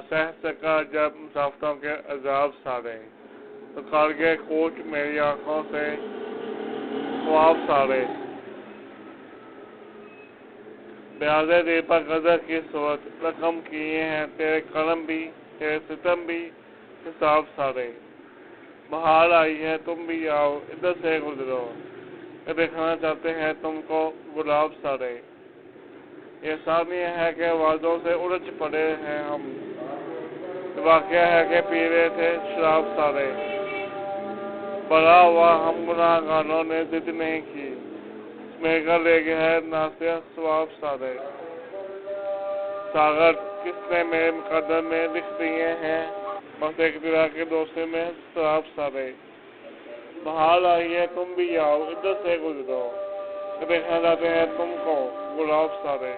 سہ سکا جب مسافروں کے عذاب سارے، تو کر گئے کوچ میری آنکھوں سے خواب سارے۔ بیاض دل پر قدر کی صورت رقم کیے ہیں تیرے کرم بھی تیرے ستم بھی حساب سارے۔ بہار آئی ہے تم بھی آؤ ادھر سے گزرو، دیکھنا چاہتے ہیں تم کو گلاب سارے۔ یہ ثانیہ ہے کہ وعدوں سے الجھ پڑے ہیں ہم، واقعہ ہے کہ پی رہے تھے شراب سارے۔ بڑا ہوا ہم گناہ گاروں نے ضد نہیں کی، میرے گھر لے گئے ہے ناصح ثواب سارے۔ ساغر کس نے میرے مقدر میں لکھ دیے ہیں، بس ایک طرح کے دوسرے میں شراب سارے۔ بہار آئی ہے تم بھی آؤ ادھر سے گزرو، دیکھنا چاہتے ہیں تم کو گلاب سارے۔